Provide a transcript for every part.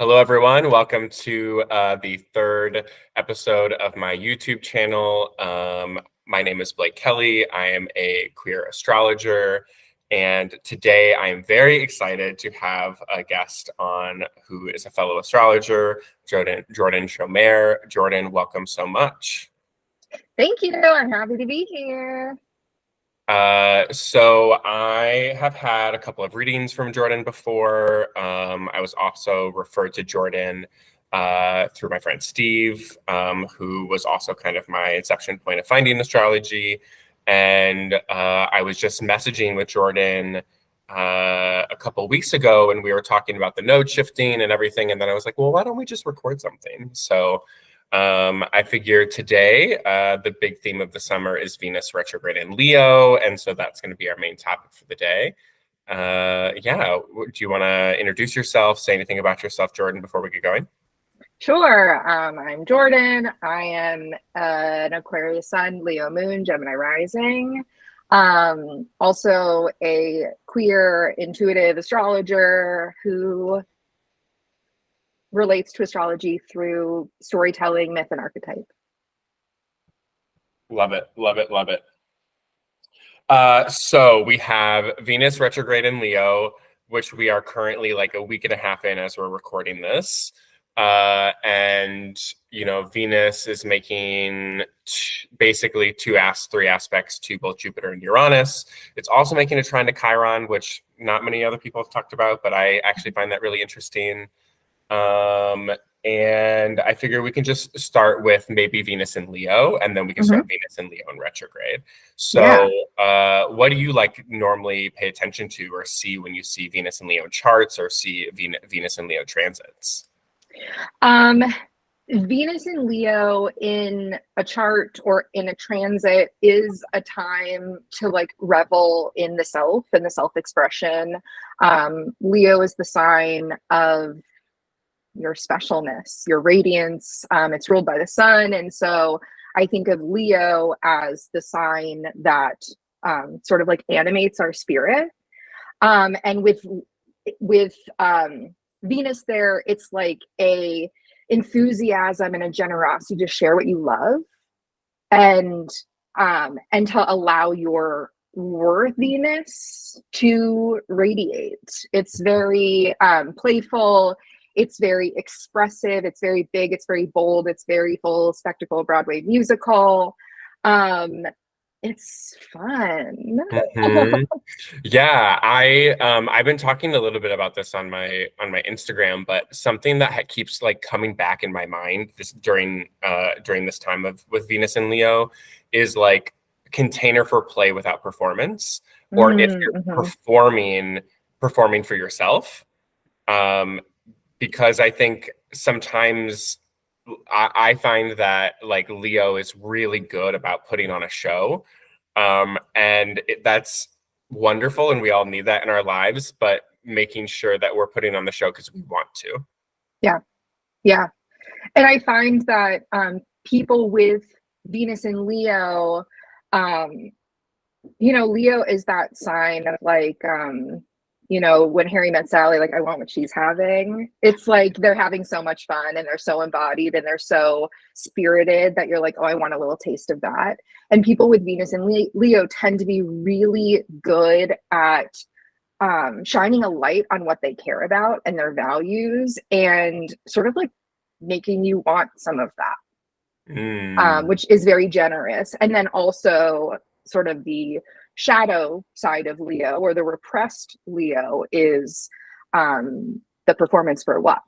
Hello, everyone. Welcome to the third episode of my YouTube channel. My name is Blake Kelly. I am a queer astrologer, and today I am very excited to have a guest on who is a fellow astrologer, Jordan Shomer. Jordan, welcome so much. Thank you. I'm happy to be here. So I have had a couple of readings from Jordan before. I was also referred to Jordan through my friend Steve, who was also kind of my inception point of finding astrology. And I was just messaging with Jordan a couple weeks ago, and we were talking about the node shifting and everything. And then I was like, well, why don't we just record something? So I figure today, the big theme of the summer is Venus retrograde in Leo. And so that's going to be our main topic for the day. Do you want to introduce yourself, say anything about yourself, Jordan, before we get going? Sure. I'm Jordan. I am an Aquarius sun, Leo moon, Gemini rising. Also a queer intuitive astrologer who relates to astrology through storytelling, myth, and archetype. Love it, love it, love it. So we have Venus retrograde in Leo, which we are currently like a week and a half in as we're recording this. And, you know, Venus is making basically three aspects to both Jupiter and Uranus. It's also making a trine to Chiron, which not many other people have talked about, but I actually find that really interesting. And I figure we can just start with maybe Venus and Leo, and then we can start Venus and Leo in retrograde. So what do you like normally pay attention to or see when you see Venus and Leo charts or see Venus and Leo transits? Venus and Leo in a chart or in a transit is a time to like revel in the self and the self-expression. Leo is the sign of your specialness, your radiance. It's ruled by the sun. And so I think of Leo as the sign that sort of like animates our spirit. And with Venus there, it's like a enthusiasm and a generosity to share what you love and to allow your worthiness to radiate. It's very playful. It's very expressive. It's very big. It's very bold. It's very full spectacle Broadway musical. It's fun. Yeah, I've been talking a little bit about this on my Instagram, but something that keeps like coming back in my mind during this time with Venus and Leo is like container for play without performance, or if you're performing for yourself. Because I think sometimes I find that like Leo is really good about putting on a show. And that's wonderful. And we all need that in our lives, but making sure that we're putting on the show because we want to. Yeah. Yeah. And I find that people with Venus and Leo, Leo is that sign of like, when Harry met Sally, like, I want what she's having. It's like they're having so much fun and they're so embodied and they're so spirited that you're like, oh, I want a little taste of that. And people with Venus and Leo tend to be really good at shining a light on what they care about and their values and sort of like making you want some of that, which is very generous. And then also sort of the shadow side of Leo, or the repressed Leo, is the performance for what,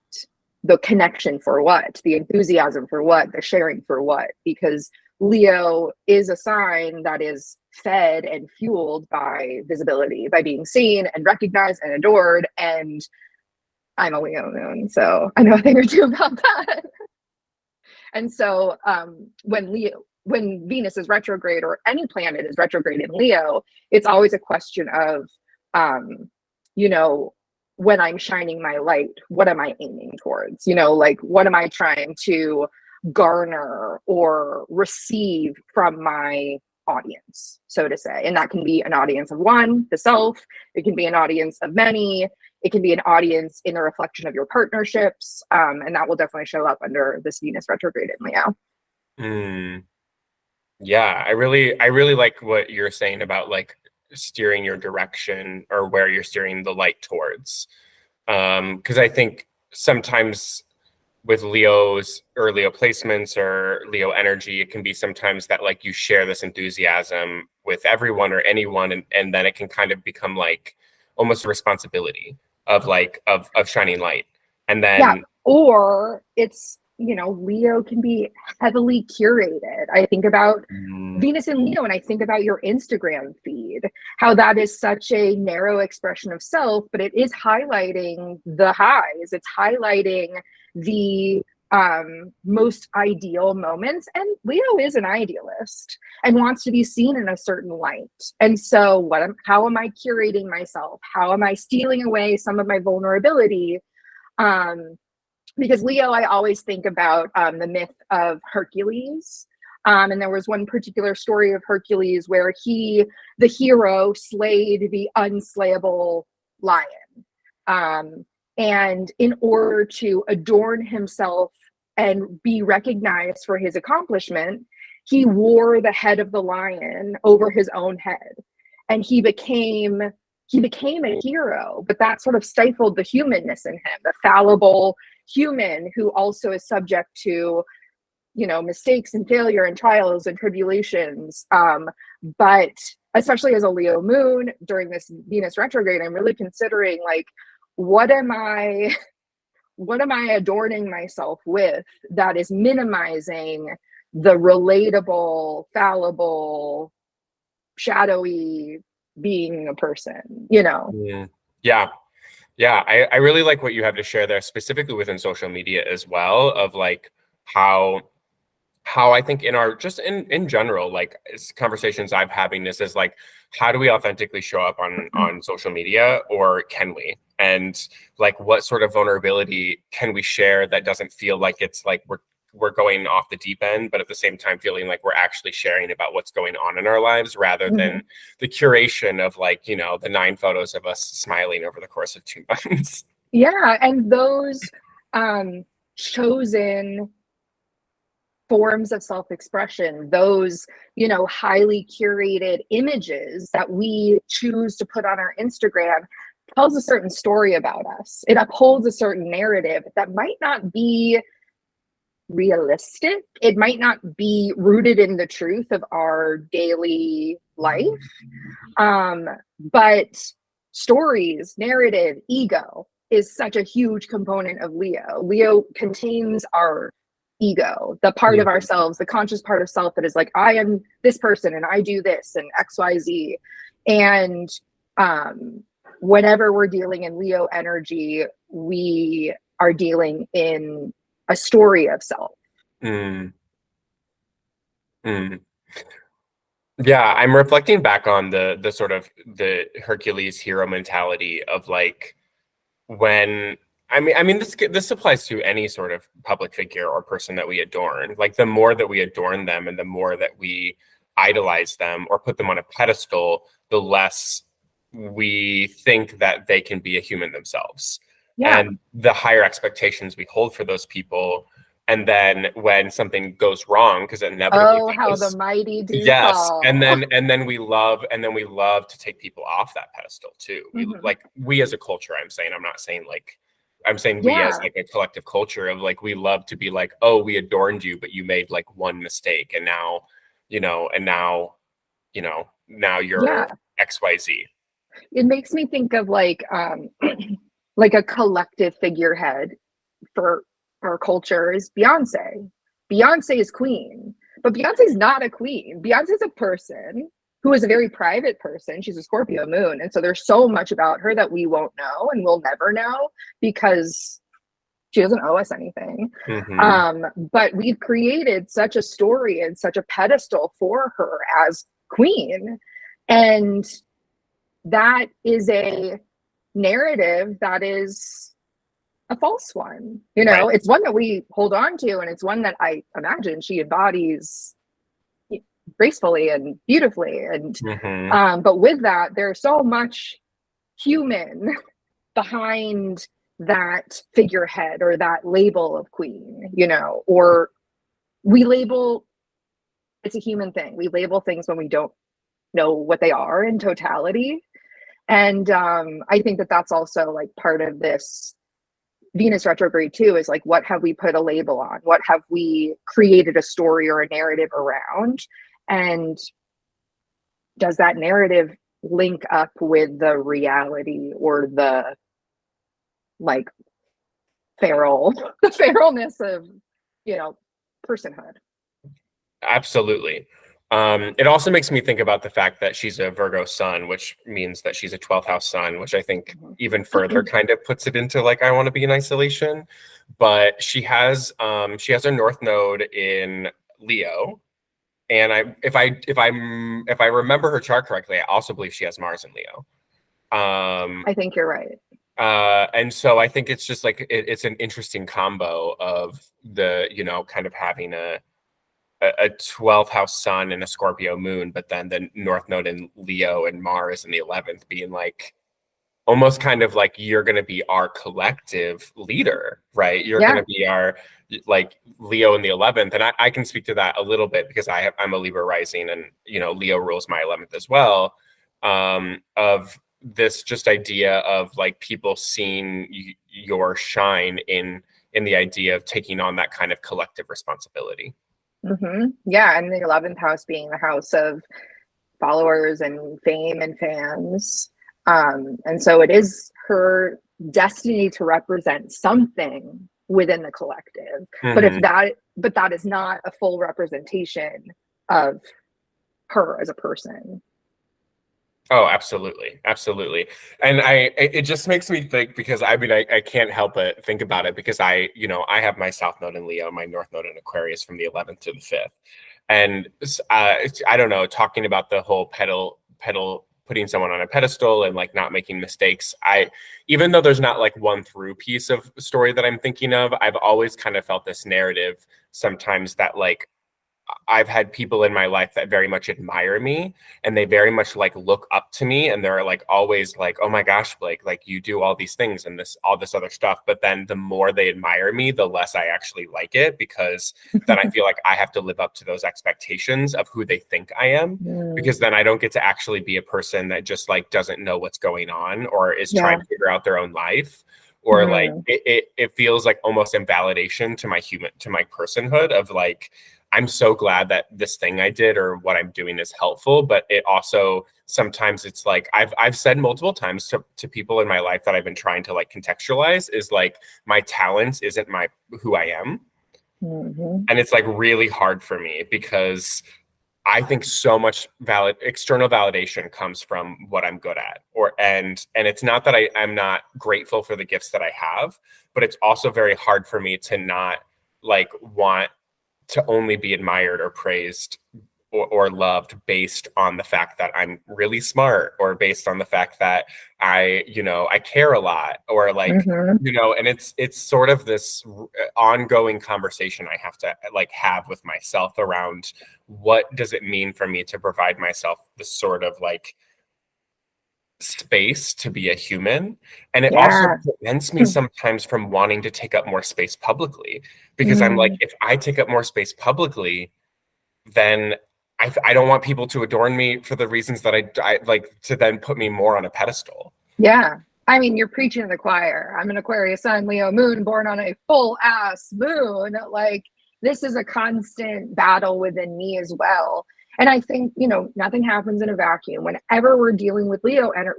the connection for what, the enthusiasm for what, the sharing for what, because Leo is a sign that is fed and fueled by visibility, by being seen and recognized and adored. And I'm a Leo moon, so I know a thing or two about that. And so when Venus is retrograde, or any planet is retrograde in Leo, it's always a question of, when I'm shining my light, what am I aiming towards? Like, what am I trying to garner or receive from my audience, so to say? And that can be an audience of one, the self. It can be an audience of many. It can be an audience in a reflection of your partnerships. And that will definitely show up under this Venus retrograde in Leo. Mm. Yeah, I really like what you're saying about like steering your direction or where you're steering the light towards. Because I think sometimes with Leos or Leo placements or Leo energy, it can be sometimes that like you share this enthusiasm with everyone or anyone, and then it can kind of become like almost a responsibility of like of shining light. And Yeah. then Or it's, Leo can be heavily curated. I think about mm, Venus in Leo and I think about your Instagram feed, how that is such a narrow expression of self, but it is highlighting the highs. It's highlighting the most ideal moments. And Leo is an idealist and wants to be seen in a certain light. And so how am I curating myself? How am I stealing away some of my vulnerability? Because Leo, I always think about the myth of Hercules. And there was one particular story of Hercules where the hero, slayed the unslayable lion. And in order to adorn himself and be recognized for his accomplishment, he wore the head of the lion over his own head. And he became a hero, but that sort of stifled the humanness in him, the fallible human who also is subject to mistakes and failure and trials and tribulations, but especially as a Leo moon during this Venus retrograde, I'm really considering like what am I adorning myself with that is minimizing the relatable, fallible, shadowy being a person. yeah. Yeah, I really like what you have to share there, specifically within social media as well, of like how I think in our just in general, like conversations I'm having this is like, how do we authentically show up on social media, or can we? And like what sort of vulnerability can we share that doesn't feel like it's like we're going off the deep end, but at the same time feeling like we're actually sharing about what's going on in our lives, rather than the curation of like, the 9 photos of us smiling over the course of 2 months. Yeah, and those chosen forms of self-expression, those highly curated images that we choose to put on our Instagram, tells a certain story about us. It upholds a certain narrative that might not be realistic. It might not be rooted in the truth of our daily life. But stories, narrative, ego is such a huge component of Leo. Leo contains our ego, the part of ourselves, the conscious part of self that is like, I am this person and I do this and XYZ. And whenever we're dealing in Leo energy, we are dealing in a story of self. Mm. Mm. Yeah, I'm reflecting back on the sort of the Hercules hero mentality of like when I mean this applies to any sort of public figure or person that we adorn. Like the more that we adorn them and the more that we idolize them or put them on a pedestal, the less we think that they can be a human themselves. Yeah. And the higher expectations we hold for those people. And then when something goes wrong, because it inevitably How does, the mighty do yes, fall. and then we love to take people off that pedestal too. We as a culture, I'm saying, we as like a collective culture of like, we love to be like, oh, we adorned you, but you made like one mistake, and now you're XYZ. It makes me think of like like a collective figurehead for our culture is Beyonce. Beyonce is queen, but Beyonce's not a queen. Beyonce's a person who is a very private person. She's a Scorpio moon. And so there's so much about her that we won't know and we'll never know because she doesn't owe us anything. But we've created such a story and such a pedestal for her as queen. And that is a narrative that is a false one. Right. It's one that we hold on to, and it's one that I imagine she embodies gracefully and beautifully. And but with that, there's so much human behind that figurehead or that label of queen, you know, or we label, it's a human thing. We label things when we don't know what they are in totality. And I think that that's also like part of this Venus retrograde too, is like, what have we put a label on? What have we created a story or a narrative around? And does that narrative link up with the reality or the like the feralness of, you know, personhood? Absolutely. It also makes me think about the fact that she's a Virgo sun, which means that she's a 12th house sun, which I think even further kind of puts it into like, I want to be in isolation. But she has a North Node in Leo. And if I remember her chart correctly, I also believe she has Mars in Leo. I think you're right. And so I think it's just like, it's an interesting combo of the, you know, kind of having a 12th house sun and a Scorpio moon, but then the North Node in Leo and Mars in the 11th being like almost kind of like, you're going to be our collective leader, right? You're going to be our like Leo in the 11th. And I can speak to that a little bit because I'm a Libra rising, and, you know, Leo rules my 11th as well. Of this just idea of like people seeing your shine in the idea of taking on that kind of collective responsibility. Yeah, and the 11th house being the house of followers and fame and fans. And so it is her destiny to represent something within the collective. But that is not a full representation of her as a person. Oh, absolutely. Absolutely. And it just makes me think, because I mean, I can't help but think about it, because I have my South Node in Leo, my North Node in Aquarius from the 11th to the 5th. And I don't know, talking about the whole putting someone on a pedestal and like not making mistakes. Even though there's not like one through piece of story that I'm thinking of, I've always kind of felt this narrative sometimes that like, I've had people in my life that very much admire me, and they very much like look up to me, and they're like always like, oh my gosh, Blake, like you do all these things and all this other stuff. But then the more they admire me, the less I actually like it, because then I feel like I have to live up to those expectations of who they think I am, because then I don't get to actually be a person that just like doesn't know what's going on or is trying to figure out their own life. Or like it feels like almost invalidation to my personhood of like, I'm so glad that this thing I did or what I'm doing is helpful, but it also sometimes it's like I've said multiple times to people in my life that I've been trying to like contextualize is like, my talents isn't who I am. And it's like really hard for me, because I think so much external validation comes from what I'm good at, and it's not that I'm not grateful for the gifts that I have, but it's also very hard for me to not like want to only be admired or praised or loved based on the fact that I'm really smart, or based on the fact that I care a lot, or like, and it's sort of this ongoing conversation I have to like have with myself around what does it mean for me to provide myself this sort of like space to be a human. And it also prevents me sometimes from wanting to take up more space publicly, because I'm like, if I take up more space publicly, then I don't want people to adorn me for the reasons that I like to then put me more on a pedestal. Yeah. I mean, you're preaching to the choir. I'm an Aquarius sun, Leo moon, born on a full ass moon. Like, this is a constant battle within me as well. And I think, nothing happens in a vacuum. Whenever we're dealing with whenever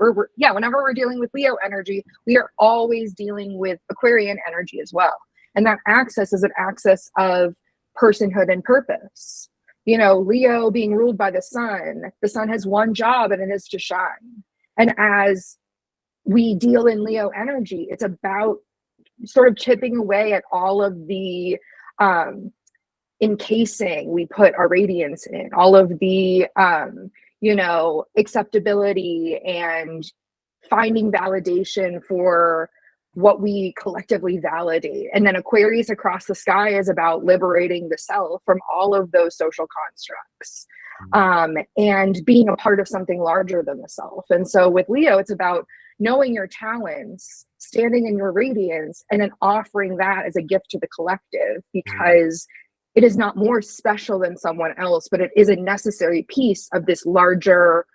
we're dealing with Leo energy, we are always dealing with Aquarian energy as well. And that axis is an axis of personhood and purpose. Leo being ruled by the sun has one job, and it is to shine. And as we deal in Leo energy, it's about sort of chipping away at all of the encasing we put our radiance in, all of the acceptability and finding validation for what we collectively validate. And then Aquarius across the sky is about liberating the self from all of those social constructs, and being a part of something larger than the self. And so with Leo, it's about knowing your talents, standing in your radiance, and then offering that as a gift to the collective, because it is not more special than someone else, but it is a necessary piece of this larger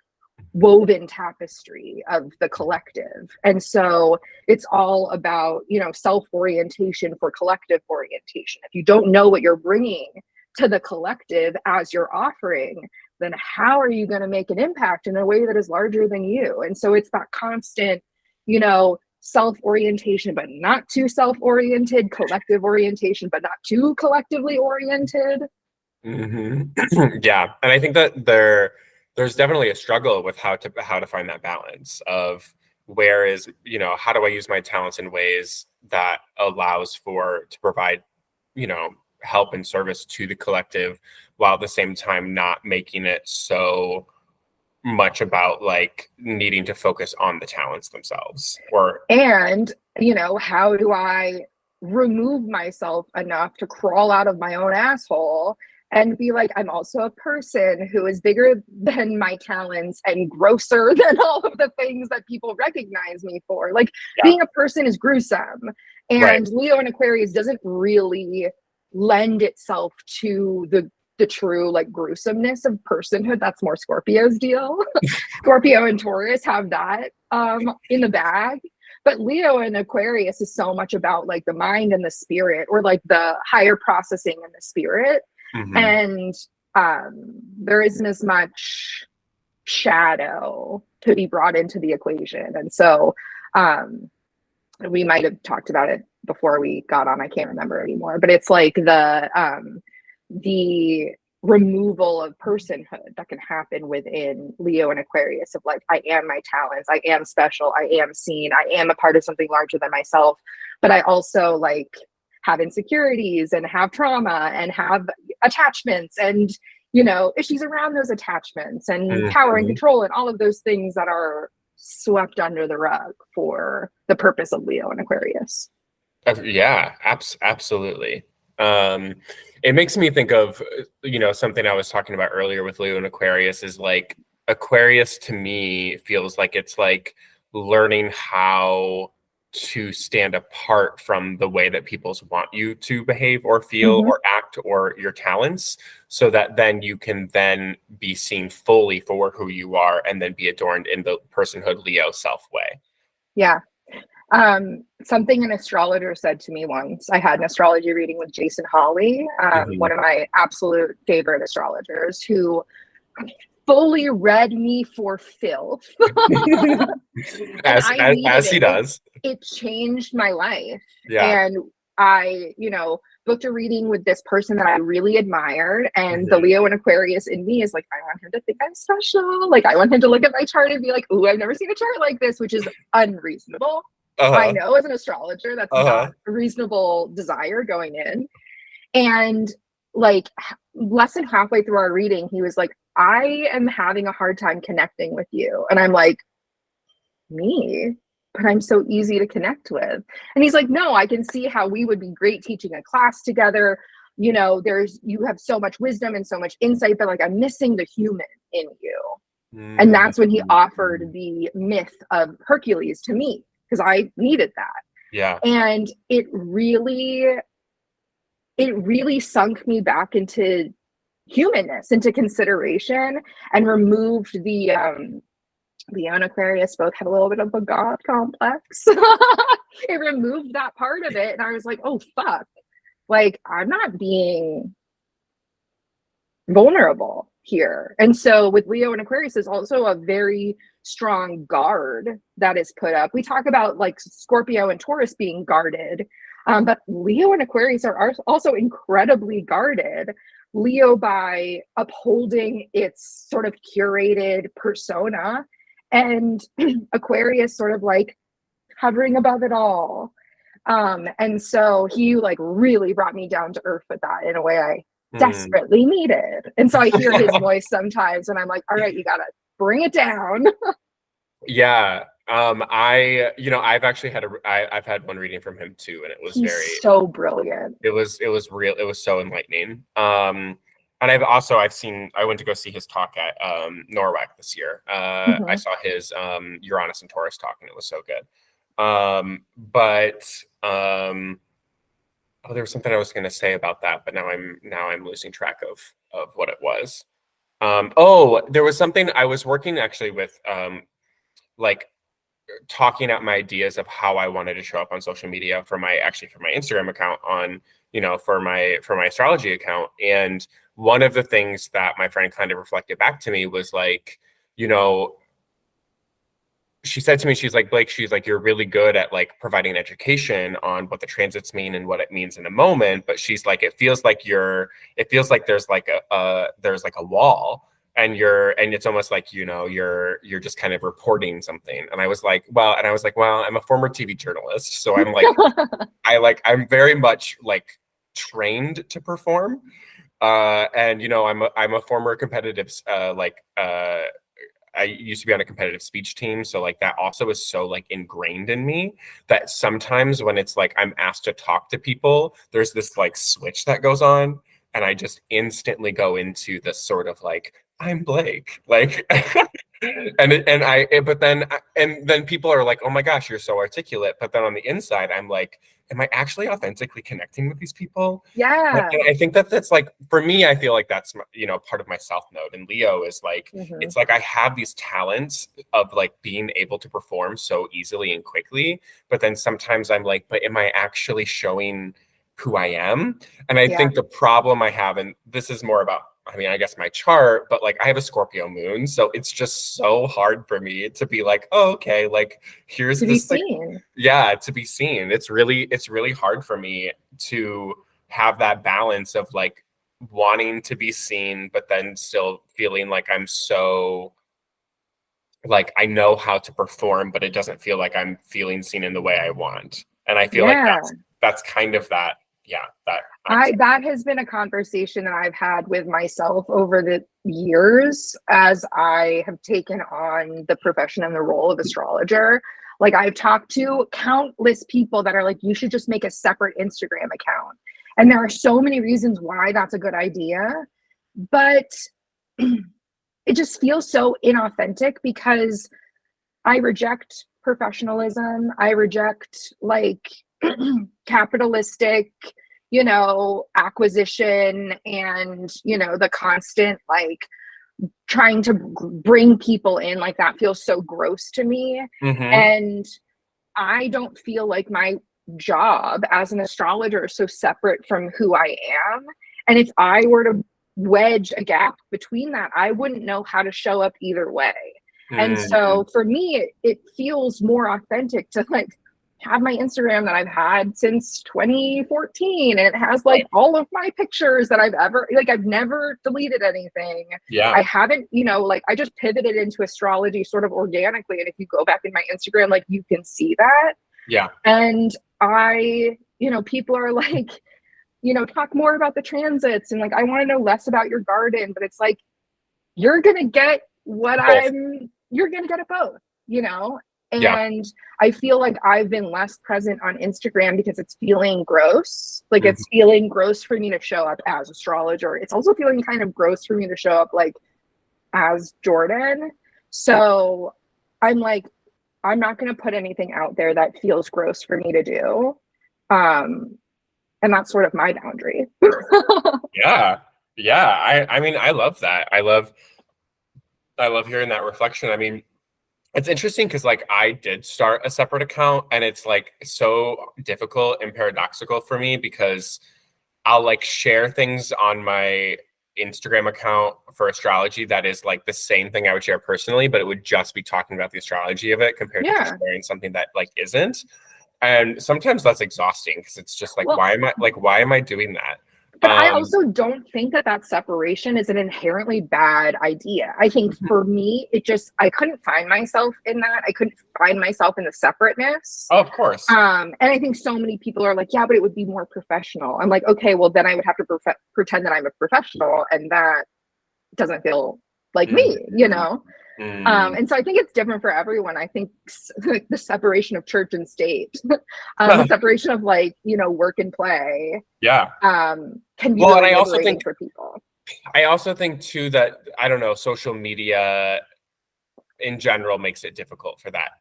woven tapestry of the collective. And so it's all about, you know, self-orientation for collective orientation. If you don't know what you're bringing to the collective as your offering, then how are you going to make an impact in a way that is larger than you? And so it's that constant, you know, self-orientation, but not too self-oriented, collective orientation, but not too collectively oriented. Yeah. And I think that there's definitely a struggle with how to find that balance of where is, you know, how do I use my talents in ways that allows to provide, you know, help and service to the collective, while at the same time not making it so much about like needing to focus on the talents themselves. And, you know, how do I remove myself enough to crawl out of my own asshole and be like, I'm also a person who is bigger than my talents and grosser than all of the things that people recognize me for. Like, being a person is gruesome. And Leo and Aquarius doesn't really lend itself to the true like gruesomeness of personhood. That's more Scorpio's deal. Scorpio and Taurus have that in the bag. But Leo and Aquarius is so much about like the mind and the spirit, or like the higher processing and the spirit. And there isn't as much shadow to be brought into the equation. And so we might have talked about it before we got on, I can't remember anymore, but it's like the removal of personhood that can happen within Leo and Aquarius, of like, I am my talents, I am special, I am seen, I am a part of something larger than myself, but I also like have insecurities and have trauma and have attachments and, you know, issues around those attachments and power and control and all of those things that are swept under the rug for the purpose of Leo and Aquarius. Yeah, absolutely. It makes me think of, you know, something I was talking about earlier with Leo and Aquarius is like, Aquarius to me feels like it's like learning how to stand apart from the way that people want you to behave or feel or act, or your talents, so that then you can then be seen fully for who you are and then be adorned in the personhood Leo self way. Yeah. Something an astrologer said to me once. I had an astrology reading with Jason Hawley, one of my absolute favorite astrologers, who fully read me for filth. as he does. It changed my life. Yeah. And I, you know, booked a reading with this person that I really admired. And the Leo and Aquarius in me is like, I want him to think I'm special. Like, I want him to look at my chart and be like, ooh, I've never seen a chart like this, which is unreasonable. I know, as an astrologer, that's not a reasonable desire going in. And like less than halfway through our reading, he was like, I am having a hard time connecting with you. And I'm like, me? But I'm so easy to connect with. And he's like, no, I can see how we would be great teaching a class together. You know, you have so much wisdom and so much insight, but like, I'm missing the human in you. And that's when he offered the myth of Hercules to me, because I needed that. Yeah. And it really sunk me back into humanness, into consideration, and removed the Leo and Aquarius both had a little bit of a God complex. It removed that part of it. And I was like, oh, fuck. Like, I'm not being vulnerable here. And so with Leo and Aquarius, there's also a very strong guard that is put up. We talk about like Scorpio and Taurus being guarded, but Leo and Aquarius are also incredibly guarded. Leo by upholding its sort of curated persona, and Aquarius sort of like hovering above it all. And so he like really brought me down to earth with that in a way I desperately needed. And so I hear his voice sometimes and I'm like, all right, you gotta bring it down. Yeah. I've actually I've had one reading from him too, and it was so brilliant. It was real. It was so enlightening. And I went to go see his talk at Norwalk this year. I saw his Uranus and Taurus talk, and it was so good. There was something I was going to say about that, but now I'm losing track of what it was. There was something I was working actually with, like talking out my ideas of how I wanted to show up on social media for my Instagram account on, for my astrology account. And one of the things that my friend kind of reflected back to me was like, she said to me, she's like, Blake, she's like, you're really good at like providing education on what the transits mean and what it means in a moment. But she's like, it feels like there's like a wall, and it's almost like, you're just kind of reporting something. And I was like, well, I'm a former TV journalist. So I'm like, I'm very much like trained to perform. And I'm a former competitive, I used to be on a competitive speech team. So like that also is so like ingrained in me that sometimes when it's like I'm asked to talk to people, there's this like switch that goes on, and I just instantly go into this sort of like, I'm Blake, like, but then people are like, oh my gosh, you're so articulate. But then on the inside, I'm like, am I actually authentically connecting with these people? Yeah. And I think that's like, for me, I feel like that's, part of my South Node. And Leo is like, it's like I have these talents of like being able to perform so easily and quickly. But then sometimes I'm like, but am I actually showing who I am? And I think the problem I have, and this is more about, I guess my chart, but like I have a Scorpio moon, so it's just so hard for me to be like, oh, okay, like here's this thing. To be seen. It's really hard for me to have that balance of like wanting to be seen, but then still feeling like I'm so like I know how to perform, but it doesn't feel like I'm feeling seen in the way I want. And I feel like that's kind of that. That has been a conversation that I've had with myself over the years as I have taken on the profession and the role of astrologer. Like I've talked to countless people that are like, you should just make a separate Instagram account. And there are so many reasons why that's a good idea, but it just feels so inauthentic because I reject professionalism. I reject like capitalistic, acquisition and, the constant like trying to bring people in, like that feels so gross to me. And I don't feel like my job as an astrologer is so separate from who I am. And if I were to wedge a gap between that, I wouldn't know how to show up either way. And so for me, it feels more authentic to like have my Instagram that I've had since 2014, and it has like all of my pictures that I've never deleted anything. I haven't, like I just pivoted into astrology sort of organically. And if you go back in my Instagram, like you can see that. And people are like, talk more about the transits, and like I want to know less about your garden, but it's like you're gonna get you're gonna get it both, and I feel like I've been less present on Instagram because it's feeling gross. Like it's feeling gross for me to show up as astrologer. It's also feeling kind of gross for me to show up like as Jordan. So I'm like, I'm not going to put anything out there that feels gross for me to do. And that's sort of my boundary. I love that. I love hearing that reflection. I mean, it's interesting because like I did start a separate account, and it's like so difficult and paradoxical for me because I'll like share things on my Instagram account for astrology that is like the same thing I would share personally, but it would just be talking about the astrology of it compared to just sharing something that like isn't. And sometimes that's exhausting because it's just like, why am I doing that? But I also don't think that separation is an inherently bad idea. I think for me, I couldn't find myself in that. I couldn't find myself in the separateness. Oh, of course. And I think so many people are like, yeah, but it would be more professional. I'm like, okay, well then I would have to pretend that I'm a professional, and that doesn't feel like me, And so I think it's different for everyone. I think the separation of church and state, the separation of like, work and play, can be really liberating for people. I also think too that, I don't know, social media in general makes it difficult for that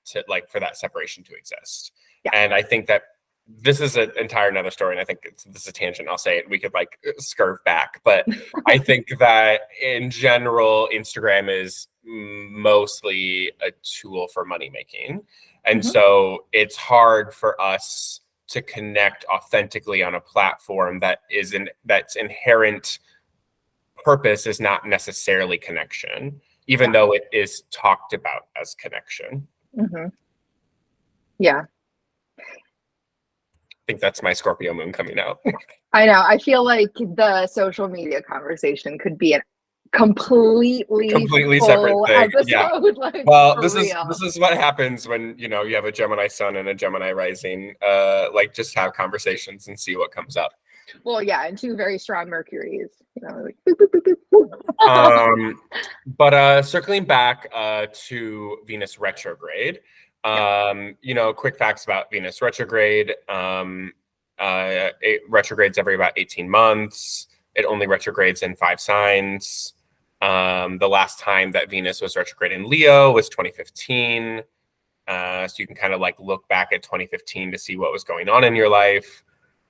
for that separation to exist. Yeah. And I think that this is an entire another story, and I think this is a tangent. I'll say it. We could like scurve back, but I think that in general, Instagram is mostly a tool for money making, and so it's hard for us to connect authentically on a platform that's inherent purpose is not necessarily connection, even though it is talked about as connection. Yeah. I think that's my Scorpio moon coming out. I know. I feel like the social media conversation could be a completely separate full thing. episode. Yeah. Like, Well, this is what happens when you have a Gemini sun and a Gemini rising. Like just have conversations and see what comes up. Well, yeah, and two very strong Mercuries. Like, boop, boop, boop, boop. But circling back to Venus retrograde. Quick facts about Venus retrograde. It retrogrades every about 18 months. It only retrogrades in 5 signs. The last time that Venus was retrograde in Leo was 2015. So you can kind of like look back at 2015 to see what was going on in your life.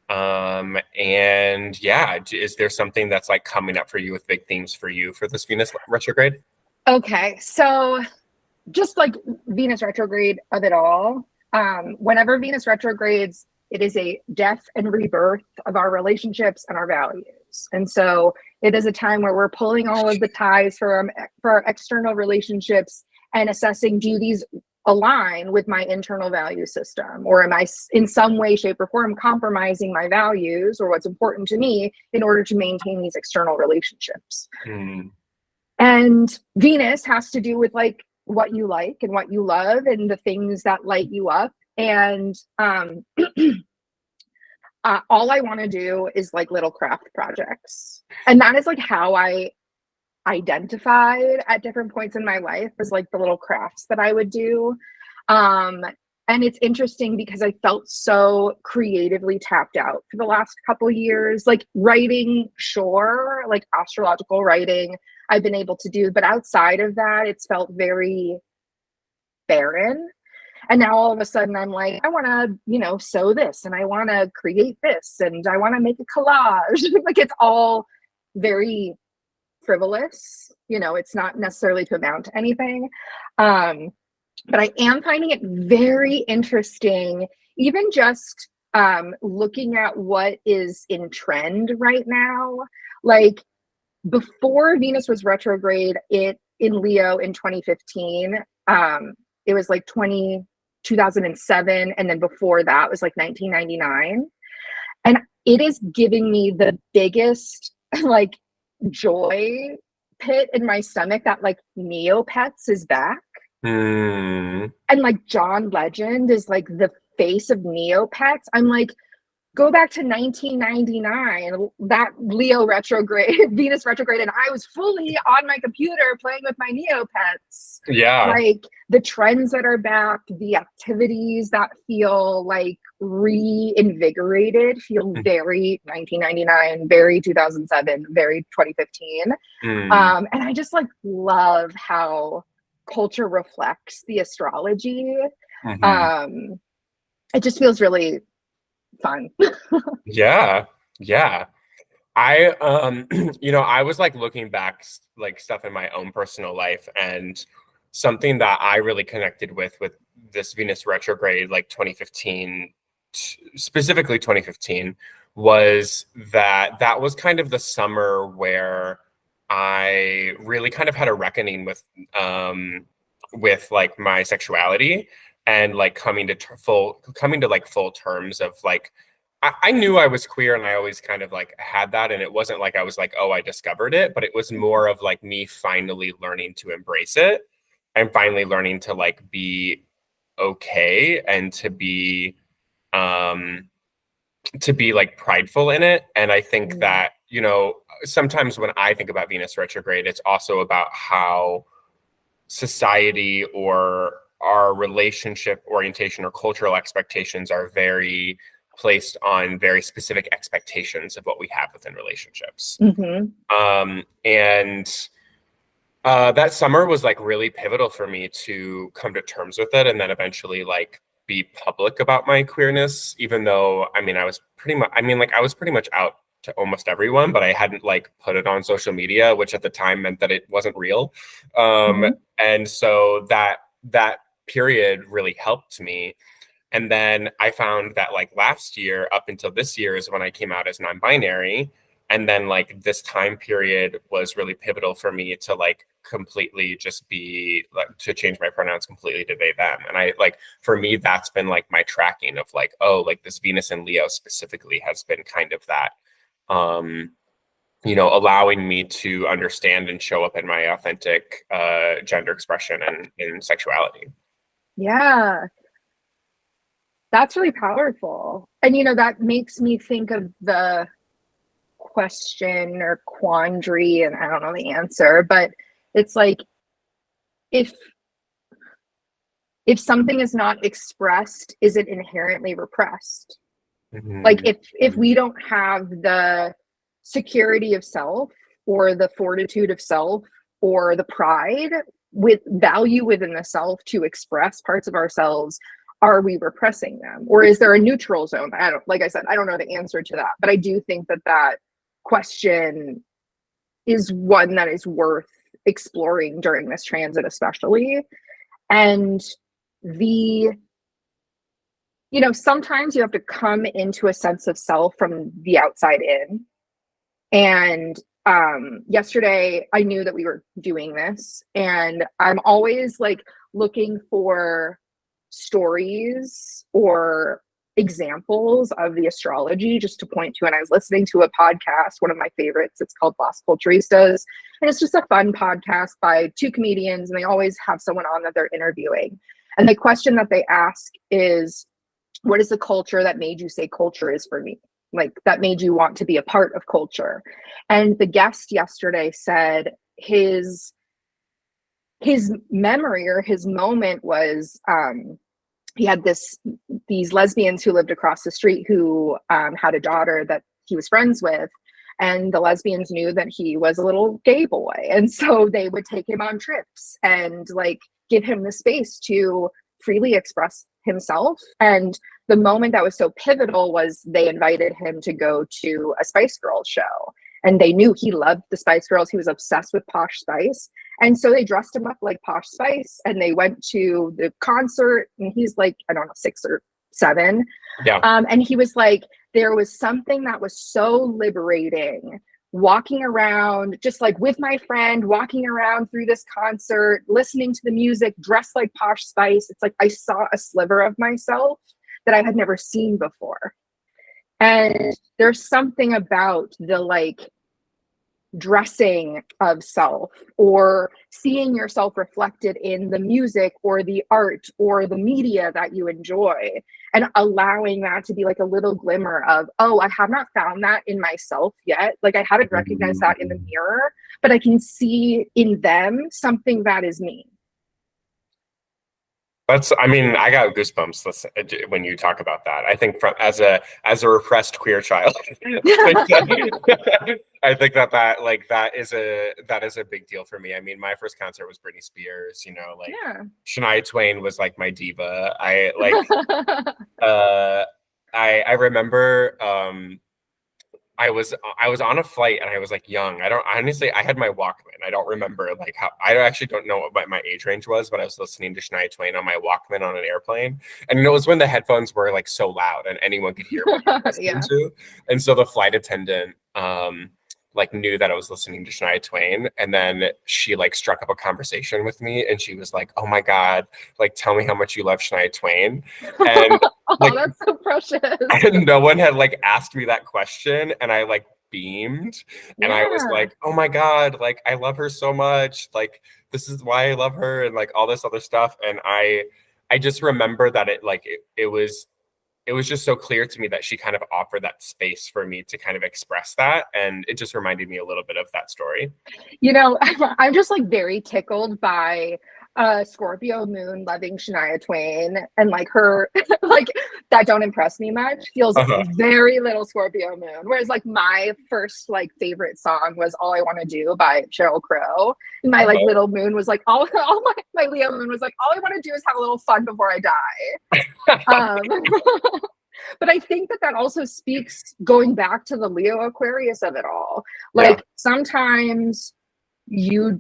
And yeah, is there something that's like coming up for you with big themes for you for this Venus retrograde? Okay, so just like Venus retrograde of it all, whenever Venus retrogrades, it is a death and rebirth of our relationships and our values. And so it is a time where we're pulling all of the ties for our external relationships and assessing, do these align with my internal value system, or am I in some way, shape, or form compromising my values or what's important to me in order to maintain these external relationships? And Venus has to do with like what you like and what you love and the things that light you up. And all I want to do is like little craft projects. And that is like how I identified at different points in my life, as like the little crafts that I would do. And it's interesting because I felt so creatively tapped out for the last couple years, like writing, sure, like astrological writing I've been able to do, but outside of that, it's felt very barren. And now all of a sudden I'm like, I want to, sew this, and I want to create this, and I want to make a collage. Like it's all very frivolous, it's not necessarily to amount to anything. But I am finding it very interesting, even just looking at what is in trend right now. Like before Venus was retrograde in Leo in 2015, it was like 2007. And then before that was like 1999. And it is giving me the biggest like joy pit in my stomach that like Neopets is back. And like John Legend is like the face of Neopets. I'm like, go back to 1999, that Leo retrograde, Venus retrograde, and I was fully on my computer playing with my Neopets. Yeah. Like the trends that are back, the activities that feel like reinvigorated feel very 1999, very 2007, very 2015. And I just like love how culture reflects the astrology. It just feels really fun. Yeah. I I was like looking back like stuff in my own personal life, and something that I really connected with this Venus retrograde, like 2015, specifically 2015, was that was kind of the summer where I really kind of had a reckoning with like my sexuality, and like coming to full terms of like, I knew I was queer, and I always kind of like had that. And it wasn't like I was like, oh, I discovered it, but it was more of like me finally learning to embrace it, and finally learning to like be okay, and to be like prideful in it. And I think that, sometimes when I think about Venus retrograde, it's also about how society or our relationship orientation or cultural expectations are very placed on very specific expectations of what we have within relationships. And that summer was like really pivotal for me to come to terms with it, and then eventually like be public about my queerness, even though I was pretty much out to almost everyone, but I hadn't like put it on social media, which at the time meant that it wasn't real. And so that period really helped me. And then I found that like last year up until this year is when I came out as non-binary. And then like this time period was really pivotal for me to like completely just be like, to change my pronouns completely to they, them. And I like, for me, that's been like my tracking of like, oh, like this Venus and Leo specifically has been kind of that, allowing me to understand and show up in my authentic gender expression and in sexuality. Yeah. That's really powerful. And, that makes me think of the question or quandary, and I don't know the answer, but it's like, if something is not expressed, is it inherently repressed? Like if we don't have the security of self or the fortitude of self or the pride with value within the self to express parts of ourselves, are we repressing them? Or is there a neutral zone? Like I said, I don't know the answer to that, but I do think that question is one that is worth exploring during this transit, especially. And sometimes you have to come into a sense of self from the outside in. And yesterday I knew that we were doing this, and I'm always like looking for stories or examples of the astrology just to point to. And I was listening to a podcast, one of my favorites, it's called Las Culturistas, and it's just a fun podcast by two comedians, and they always have someone on that they're interviewing. And the question that they ask is, what is the culture that made you say culture is for me? Like that made you want to be a part of culture? And the guest yesterday said his memory or his moment was he had these lesbians who lived across the street who had a daughter that he was friends with, and the lesbians knew that he was a little gay boy, and so they would take him on trips and like give him the space to freely express himself. And the moment that was so pivotal was they invited him to go to a Spice Girls show, and they knew he loved the Spice Girls. He was obsessed with Posh Spice. And so they dressed him up like Posh Spice, and they went to the concert, and he's like, I don't know, 6 or 7. Yeah. And he was like, there was something that was so liberating walking around, just like with my friend, walking around through this concert, listening to the music, dressed like Posh Spice. It's like I saw a sliver of myself that I had never seen before. And there's something about the like dressing of self or seeing yourself reflected in the music or the art or the media that you enjoy, and allowing that to be like a little glimmer of, oh, I have not found that in myself yet. Like I haven't recognized that in the mirror, but I can see in them something that is me. I got goosebumps when you talk about that. I think as a repressed queer child, I think that is a big deal for me. I mean, my first concert was Britney Spears, Shania Twain was like my diva. I remember I was on a flight and I was like young. I had my Walkman. I don't remember I actually don't know what my age range was, but I was listening to Shania Twain on my Walkman on an airplane. And it was when the headphones were like so loud and anyone could hear what I was listening to. And so the flight attendant knew that I was listening to Shania Twain, and then she struck up a conversation with me, and she was like, "Oh my God, tell me how much you love Shania Twain." And oh, that's so precious. And no one had asked me that question, and I beamed, and I was like, "Oh my God, I love her so much. This is why I love her," and all this other stuff. And I just remember that it was just so clear to me that she kind of offered that space for me to kind of express that. And it just reminded me a little bit of that story. I'm just very tickled by Scorpio moon loving Shania Twain, and like her like that don't impress me much, feels very little Scorpio moon. Whereas like my first like favorite song was All I Want to Do by Sheryl Crow. And my like little moon was like all my Leo moon was like all I want to do is have a little fun before I die. But I think that also speaks going back to the Leo Aquarius of it all. Like sometimes you're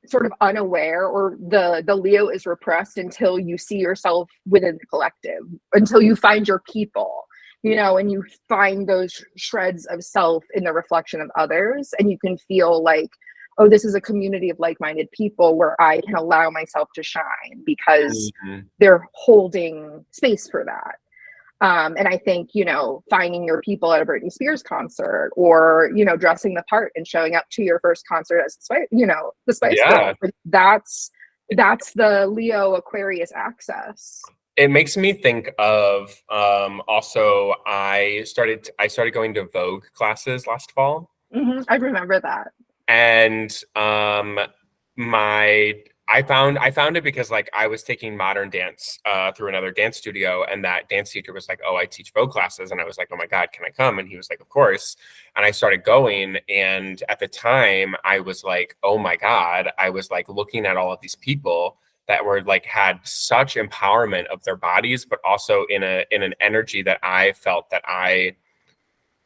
sort of unaware, or the Leo is repressed until you see yourself within the collective, until you find your people, you know, and you find those shreds of self in the reflection of others, and you can feel like, oh, this is a community of like-minded people where I can allow myself to shine because they're holding space for that. And I think, you know, finding your people at a Britney Spears concert, or, you know, dressing the part and showing up to your first concert as the Spice Girl. That's the Leo Aquarius access. It makes me think of also I started going to Vogue classes last fall. I remember that. And I found it because like I was taking modern dance through another dance studio, and that dance teacher was like, oh, I teach Vogue classes. And I was like, oh my God, can I come? And he was like, of course. And I started going. And at the time I was like, oh my God, I was like looking at all of these people that were like, had such empowerment of their bodies, but also in an energy that I felt that I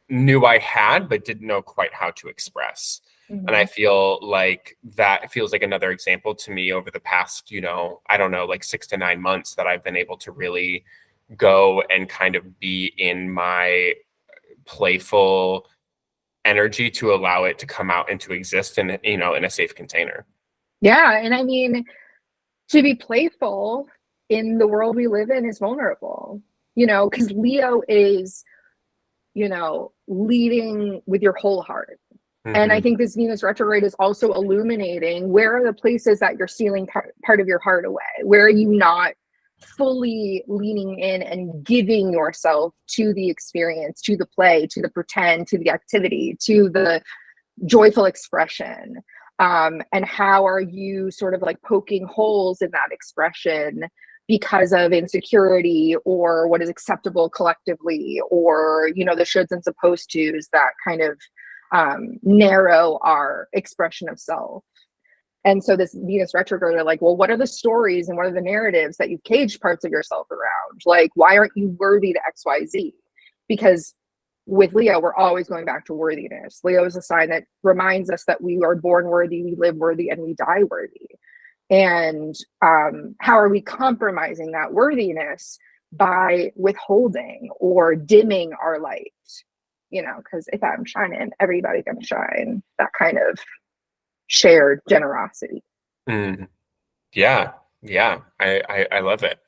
knew I had, but didn't know quite how to express. And I feel like that feels like another example to me over the past, you know, I don't know, like 6 to 9 months, that I've been able to really go and kind of be in my playful energy to allow it to come out and to exist in, you know, in a safe container. Yeah. And I mean, to be playful in the world we live in is vulnerable, you know, because Leo is, you know, leading with your whole heart. And I think this Venus retrograde is also illuminating where are the places that you're stealing part of your heart away? Where are you not fully leaning in and giving yourself to the experience, to the play, to the pretend, to the activity, to the joyful expression? And how are you sort of like poking holes in that expression because of insecurity, or what is acceptable collectively, or, you know, the shoulds and supposed tos that kind of narrow our expression of self. And so this Venus retrograde are like, well, what are the stories and what are the narratives that you've caged parts of yourself around? Like, why aren't you worthy to XYZ? Because with Leo, we're always going back to worthiness. Leo is a sign that reminds us that we are born worthy, we live worthy, and we die worthy. And how are we compromising that worthiness? By withholding or dimming our light. You know, because if I'm shining, everybody's gonna shine. That kind of shared generosity. Yeah, I love it.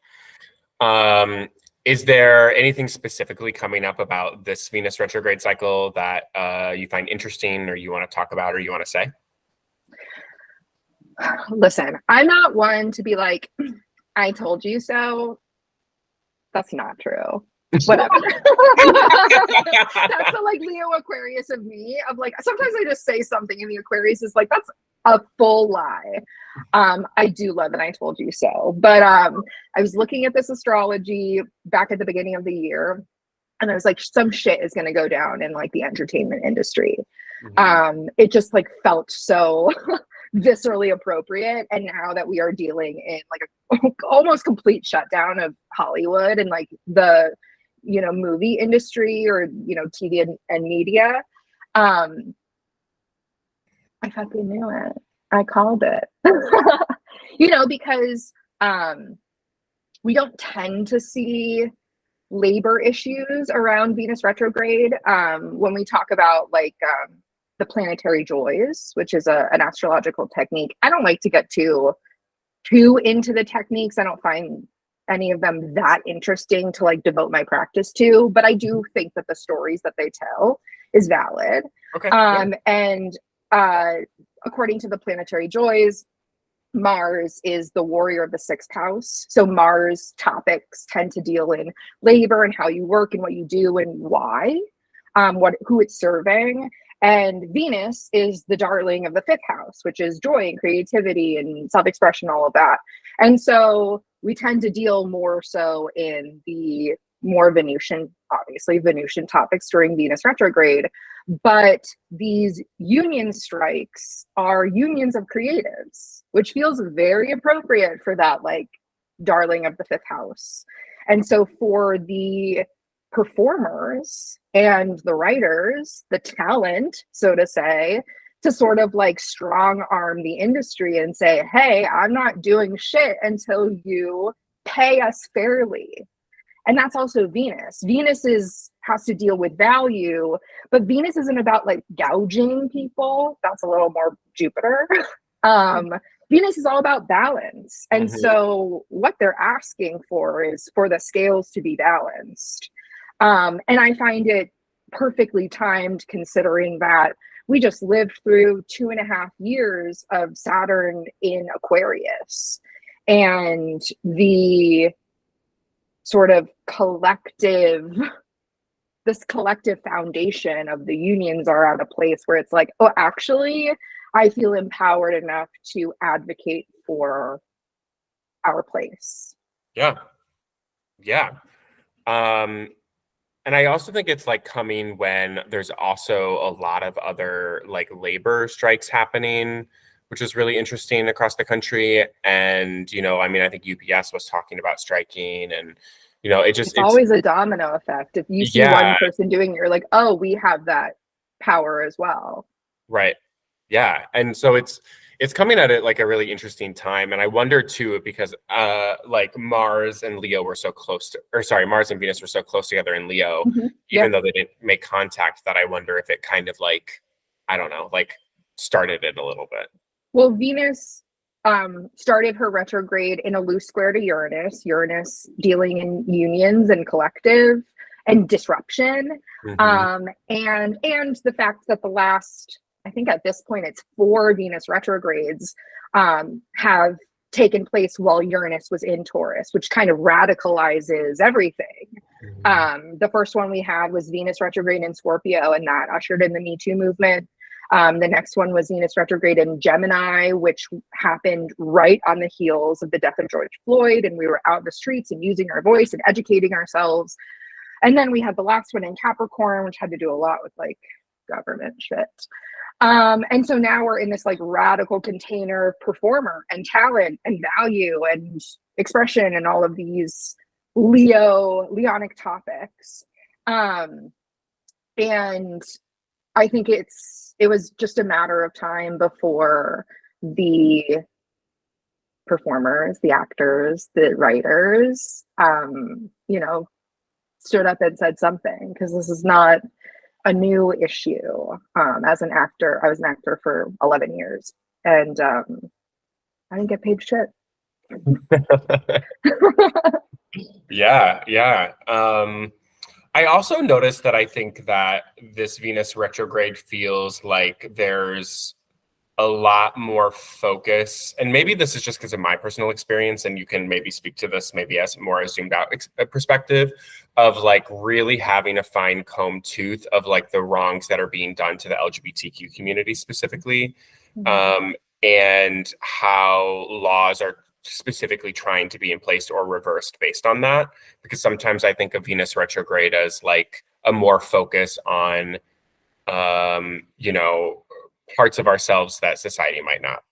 Is there anything specifically coming up about this Venus retrograde cycle that you find interesting, or you want to talk about, or you want to say? Listen, I'm not one to be like, I told you so. That's not true. Whatever. That's the like Leo Aquarius of me, of like, sometimes I just say something and the Aquarius is like, that's a full lie. I do love and I told you so. But I was looking at this astrology back at the beginning of the year, and I was like, some shit is going to go down in like the entertainment industry. It just like felt so viscerally appropriate. And now that we are dealing in like a almost complete shutdown of Hollywood and like the, you know, movie industry, or, you know, TV and media, I fucking knew it. I called it. You know, because we don't tend to see labor issues around Venus retrograde when we talk about like the planetary joys, which is an astrological technique. I don't like to get too into the techniques. I don't find any of them that interesting to like devote my practice to, but I do think that the stories that they tell is valid. Okay. And according to the planetary joys, Mars is the warrior of the 6th house. So Mars topics tend to deal in labor and how you work and what you do and why, who it's serving. And Venus is the darling of the fifth house, which is joy and creativity and self-expression, all of that. And so we tend to deal more so in the more Venusian, obviously Venusian topics during Venus retrograde. But these union strikes are unions of creatives, which feels very appropriate for that like darling of the fifth house. And so for the performers and the writers, the talent, so to say, to sort of like strong arm the industry and say, hey, I'm not doing shit until you pay us fairly. And that's also Venus. Has to deal with value, but Venus isn't about like gouging people. That's a little more Jupiter. Venus is all about balance. And so what they're asking for is for the scales to be balanced. And I find it perfectly timed considering that we just lived through 2.5 years of Saturn in Aquarius. And the sort of this collective foundation of the unions are at a place where it's like, oh, actually, I feel empowered enough to advocate for our place. Yeah. And I also think it's like coming when there's also a lot of other like labor strikes happening, which is really interesting across the country. And, I mean, I think UPS was talking about striking, and, it's always a domino effect. If you see one person doing it, you're like, oh, we have that power as well. Right. Yeah. And so it's coming at it like a really interesting time. And I wonder too, because like Mars and Venus were so close together in Leo, even though they didn't make contact, that I wonder if it kind of like, I don't know, like started it a little bit. Well, Venus started her retrograde in a loose square to Uranus dealing in unions and collective and disruption. And the fact that the last, I think at this point it's 4 Venus retrogrades have taken place while Uranus was in Taurus, which kind of radicalizes everything. The first one we had was Venus retrograde in Scorpio, and that ushered in the Me Too movement. The next one was Venus retrograde in Gemini, which happened right on the heels of the death of George Floyd. And we were out in the streets and using our voice and educating ourselves. And then we had the last one in Capricorn, which had to do a lot with like government shit. And so now we're in this like radical container of performer and talent and value and expression and all of these Leonic topics. And I think it was just a matter of time before the performers, the actors, the writers, stood up and said something, because this is not a new issue. As an actor, I was an actor for 11 years, and I didn't get paid shit. Yeah. I also noticed that I think that this Venus retrograde feels like there's a lot more focus, and maybe this is just because of my personal experience, and you can maybe speak to this maybe as more a zoomed out perspective of like really having a fine comb tooth of like the wrongs that are being done to the LGBTQ community specifically, and how laws are specifically trying to be in place or reversed based on that. Because sometimes I think of Venus retrograde as like a more focus on, parts of ourselves that society might not,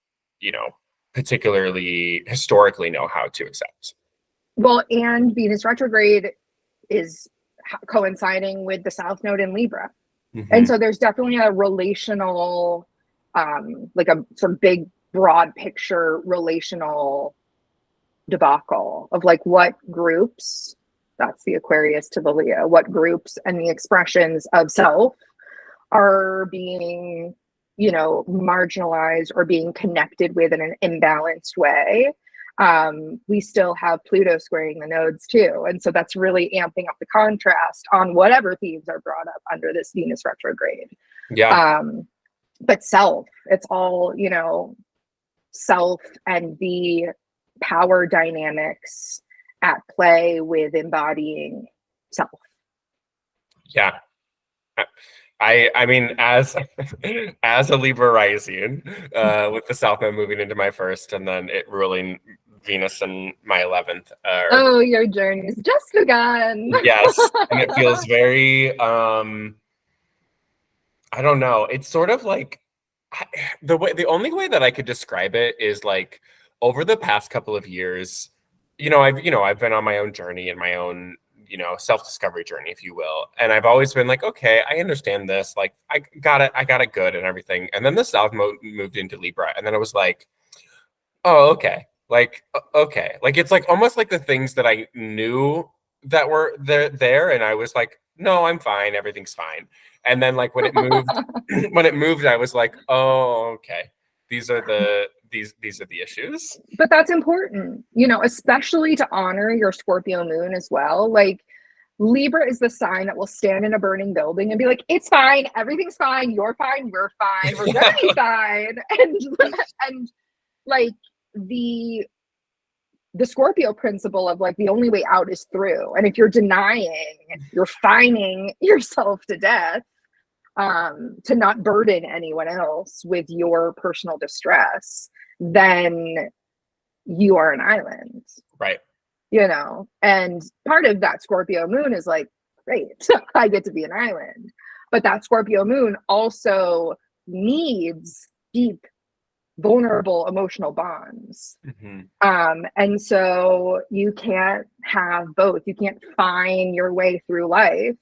particularly historically know how to accept. Well, and Venus retrograde is coinciding with the South Node in Libra. And so there's definitely a relational, like a sort of big, broad picture relational debacle of like what groups, that's the Aquarius to the Leo, what groups and the expressions of self are being, marginalized or being connected with in an imbalanced way. We still have Pluto squaring the nodes too. And so that's really amping up the contrast on whatever themes are brought up under this Venus retrograde. Yeah. But self, it's all, self and the power dynamics at play with embodying self. Yeah. I mean, as as a Libra rising, with the South Node moving into my first, and then it ruling Venus in my 11th. Oh, your journey's just begun. Yes, and it feels very. I don't know. It's sort of like the only way that I could describe it is like over the past couple of years, I've been on my own journey and my own self-discovery journey, if you will, and I've always been like, okay, I understand this, like I got it good and everything, and then the South moved into Libra, and then it was like, oh, okay, okay, like it's like almost like the things that I knew that were there, and I was like, no, I'm fine, everything's fine. And then like when it moved, I was like, oh, okay, these are the issues. But that's important, especially to honor your Scorpio moon as well. Like Libra is the sign that will stand in a burning building and be like, it's fine, everything's fine, you're fine, we're fine, we're gonna be fine. And like the Scorpio principle of like the only way out is through. And if you're denying, you're fining yourself to death, to not burden anyone else with your personal distress, then you are an island. Right. And part of that Scorpio moon is like, great, I get to be an island. But that Scorpio moon also needs deep, vulnerable emotional bonds. And so you can't have both. You can't find your way through life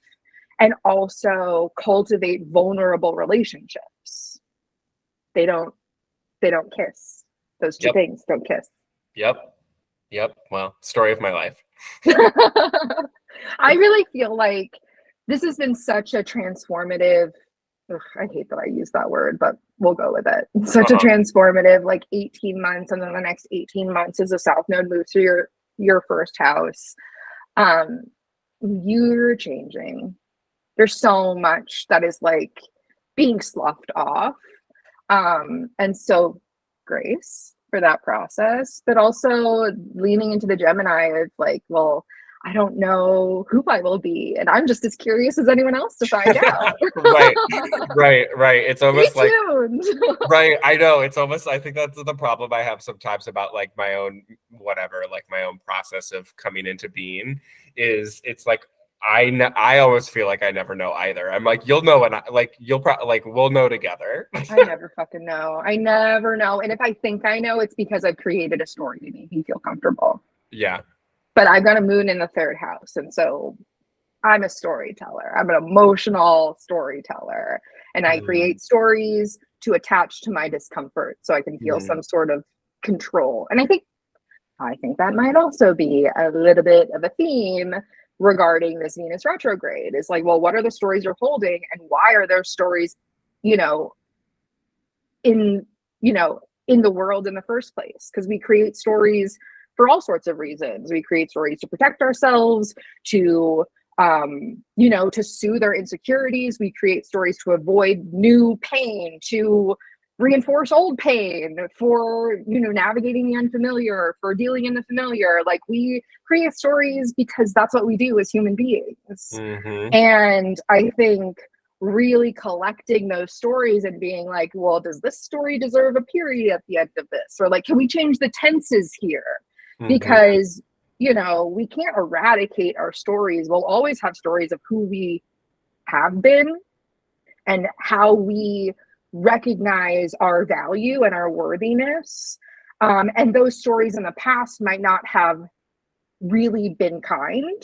and also cultivate vulnerable relationships. They don't kiss. Those two things don't kiss. Yep. Well, story of my life. I really feel like this has been such a transformative, I hate that I use that word, but we'll go with it. Such a transformative, like 18 months, and then the next 18 months as the South Node moves through your first house. You're changing. There's so much that is like being sloughed off. And so grace for that process, but also leaning into the Gemini of like, well, I don't know who I will be, and I'm just as curious as anyone else to find out. Right. It's almost Stay tuned. Right. I know. It's almost, I think that's the problem I have sometimes about like my own my own process of coming into being is it's like I always feel like I never know either. I'm like, you'll know, and you'll probably like we'll know together. I never fucking know. I never know. And if I think I know, it's because I've created a story to make me feel comfortable. Yeah. But I've got a moon in the third house, and so I'm a storyteller. I'm an emotional storyteller, and I create stories to attach to my discomfort so I can feel some sort of control. And I think that might also be a little bit of a theme regarding this Venus retrograde. Is like, well, what are the stories you're holding, and why are there stories, in the world in the first place? Because we create stories for all sorts of reasons. We create stories to protect ourselves, to soothe our insecurities. We create stories to avoid new pain, to reinforce old pain, for navigating the unfamiliar, for dealing in the familiar. Like, we create stories because that's what we do as human beings. And I think really collecting those stories and being like, well, does this story deserve a period at the end of this? Or like, can we change the tenses here? Because we can't eradicate our stories. We'll always have stories of who we have been and how we recognize our value and our worthiness. And those stories in the past might not have really been kind,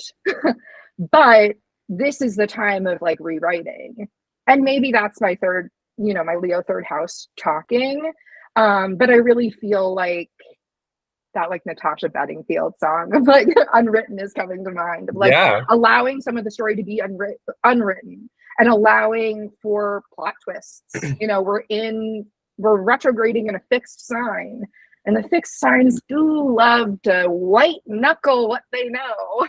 but this is the time of like rewriting. And maybe that's my my Leo third house talking. But I really feel like that like Natasha Bedingfield song of like Unwritten is coming to mind, of like allowing some of the story to be unwritten and allowing for plot twists. We're retrograding in a fixed sign, and the fixed signs do love to white knuckle what they know.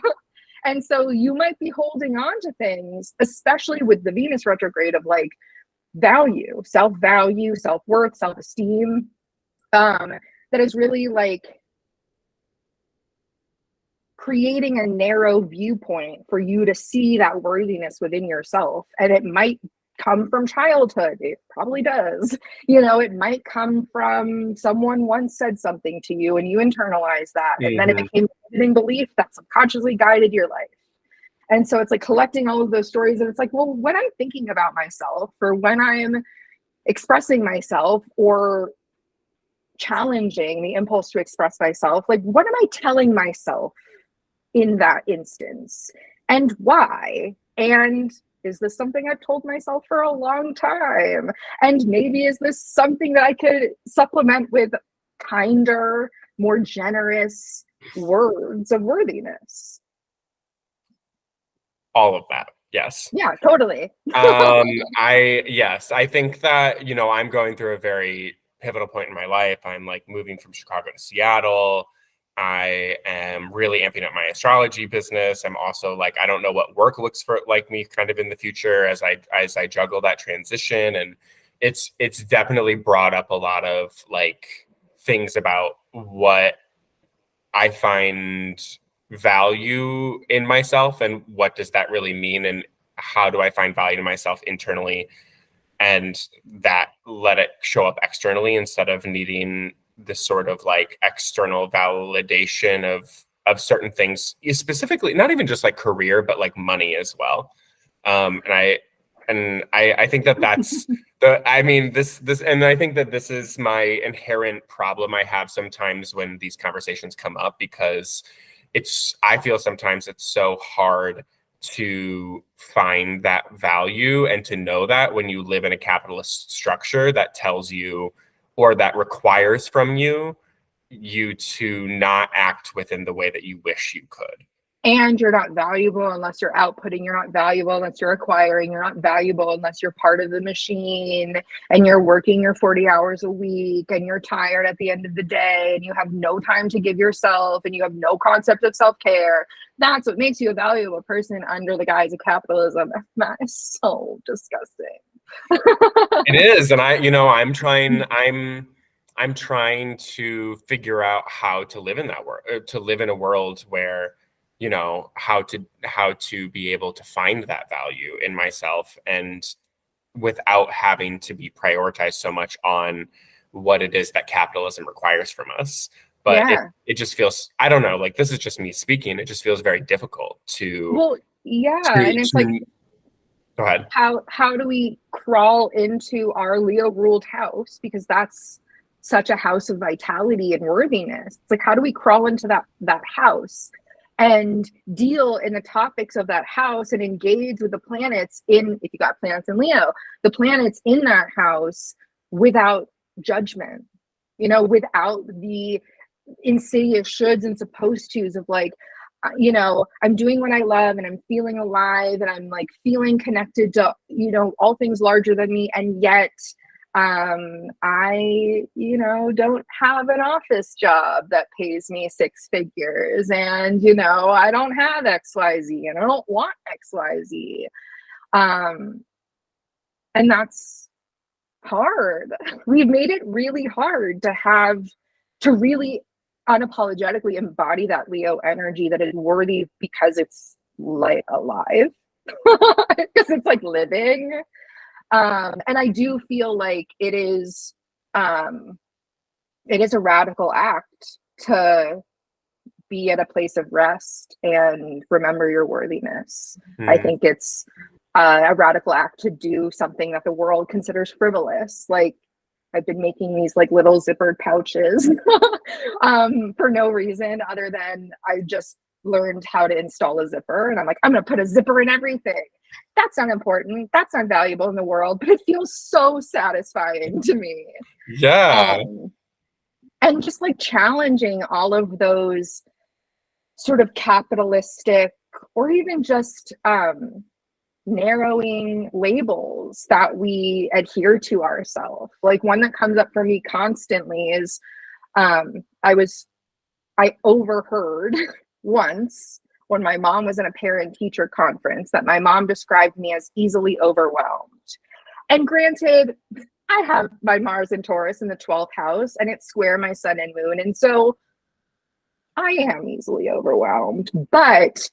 And so you might be holding on to things, especially with the Venus retrograde, of like value, self-value, self-worth, self-esteem, that is really like creating a narrow viewpoint for you to see that worthiness within yourself. And it might come from childhood. It probably does. You know, it might come from someone once said something to you and you internalize that. And then it became a limiting belief that subconsciously guided your life. And so it's like collecting all of those stories. And it's like, well, when I'm thinking about myself or when I'm expressing myself or challenging the impulse to express myself, like, what am I telling myself in that instance and why? And is this something I've told myself for a long time? And maybe is this something that I could supplement with kinder, more generous words of worthiness? All of that. Yes. Yeah, totally. I think that, you know, I'm going through a very pivotal point in my life. I'm like moving from Chicago to Seattle. I am really amping up my astrology business. I'm also like, I don't know what work looks for like me kind of in the future as I juggle that transition. And it's definitely brought up a lot of like things about what I find value in myself and what does that really mean and how do I find value in myself internally and that let it show up externally instead of needing this sort of like external validation of certain things, specifically not even just like career but like money as well. And I think that that's I think that this is my inherent problem I have sometimes when these conversations come up, because I feel sometimes it's so hard to find that value and to know that when you live in a capitalist structure that tells you or that requires from you to not act within the way that you wish you could. And you're not valuable unless you're outputting. You're not valuable unless you're acquiring. You're not valuable unless you're part of the machine and you're working your 40 hours a week and you're tired at the end of the day and you have no time to give yourself and you have no concept of self-care. That's what makes you a valuable person under the guise of capitalism. That is so disgusting. It is. And I'm trying to figure out how to live in that world, to live in a world where, you know, how to be able to find that value in myself and without having to be prioritized so much on what it is that capitalism requires from us. But yeah. it just feels, I don't know, like this is just me speaking. It just feels very difficult to. Well, yeah. And it's like, go ahead. How do we crawl into our Leo ruled house? Because that's such a house of vitality and worthiness. It's like, how do we crawl into that house and deal in the topics of that house and engage with the planets if you got planets in Leo, the planets in that house without judgment, you know, without the insidious shoulds and supposed tos of like, you know, I'm doing what I love and I'm feeling alive and I'm like feeling connected to, you know, all things larger than me. And yet I, you know, don't have an office job that pays me 6 figures and, you know, I don't have XYZ and I don't want XYZ. And that's hard. We've made it really hard to really unapologetically embody that Leo energy that is worthy because it's like alive, because it's like living. And I do feel like it is a radical act to be at a place of rest and remember your worthiness. I think it's a radical act to do something that the world considers frivolous. Like I've been making these like little zippered pouches for no reason other than I just learned how to install a zipper and I'm like, I'm going to put a zipper in everything. That's not important. That's not valuable in the world, but it feels so satisfying to me. Yeah. And just like challenging all of those sort of capitalistic or even just narrowing labels that we adhere to ourselves. Like one that comes up for me constantly is I overheard once when my mom was in a parent teacher conference that my mom described me as easily overwhelmed. And granted, I have my Mars in Taurus in the 12th house and it's square my sun and moon. And so I am easily overwhelmed, but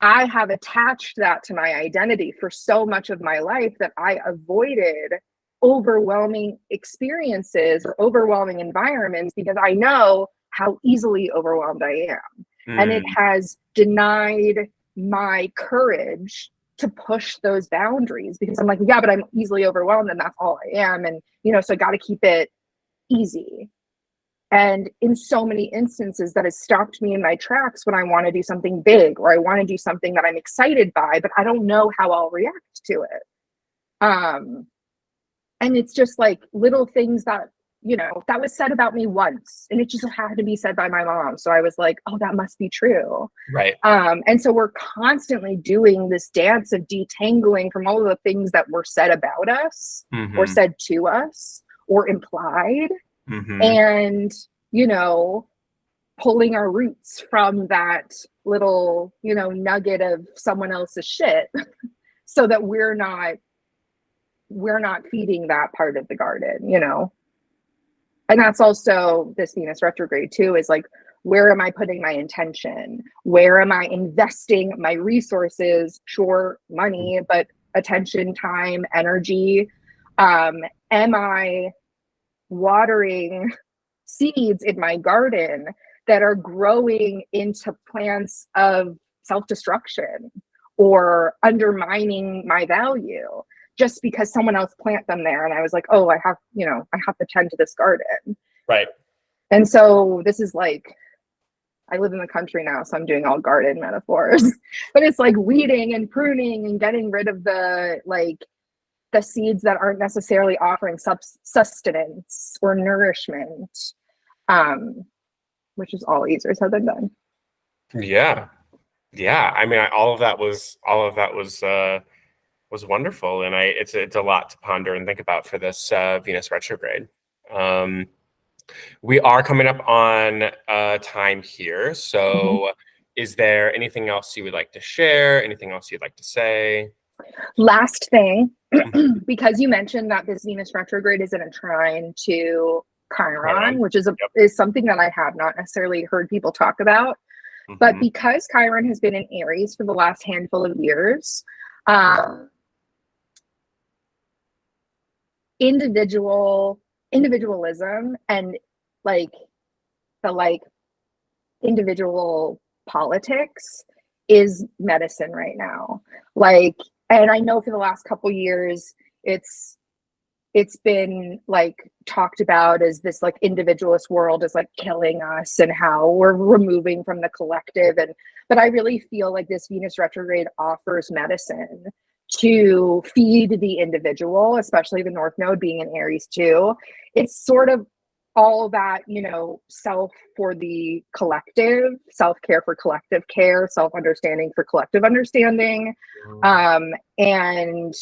I have attached that to my identity for so much of my life that I avoided overwhelming experiences or overwhelming environments because I know how easily overwhelmed I am. And it has denied my courage to push those boundaries because I'm like, yeah, but I'm easily overwhelmed and that's all I am. And, so I got to keep it easy. And in so many instances, that has stopped me in my tracks when I want to do something big or I want to do something that I'm excited by, but I don't know how I'll react to it. And it's just like little things that, that was said about me once, and it just had to be said by my mom. So I was like, oh, that must be true. Right. And so we're constantly doing this dance of detangling from all of the things that were said about us or said to us or implied. And, pulling our roots from that little, nugget of someone else's shit so that we're not feeding that part of the garden, And that's also this Venus retrograde too, is like, where am I putting my intention? Where am I investing my resources? Sure, money, but attention, time, energy. Am I watering seeds in my garden that are growing into plants of self-destruction or undermining my value just because someone else planted them there? And I was like, oh, I have to tend to this garden. Right. And so this is like, I live in the country now, so I'm doing all garden metaphors, but it's like weeding and pruning and getting rid of the seeds that aren't necessarily offering sustenance or nourishment, which is all easier said than done. Yeah. I mean, all of that was wonderful, and it's a lot to ponder and think about for this Venus retrograde. We are coming up on time here, so is there anything else you would like to share? Anything else you'd like to say? Last thing, because you mentioned that this Venus retrograde is in a trine to Chiron, which is something that I have not necessarily heard people talk about. But because Chiron has been in Aries for the last handful of years, individualism and the individual politics is medicine right now. And I know for the last couple years, it's been talked about as this individualist world is killing us and how we're removing from the collective. But I really feel like this Venus retrograde offers medicine to feed the individual, especially the North Node being in Aries too. It's sort of all that, self for the collective, self-care for collective care, self-understanding for collective understanding. And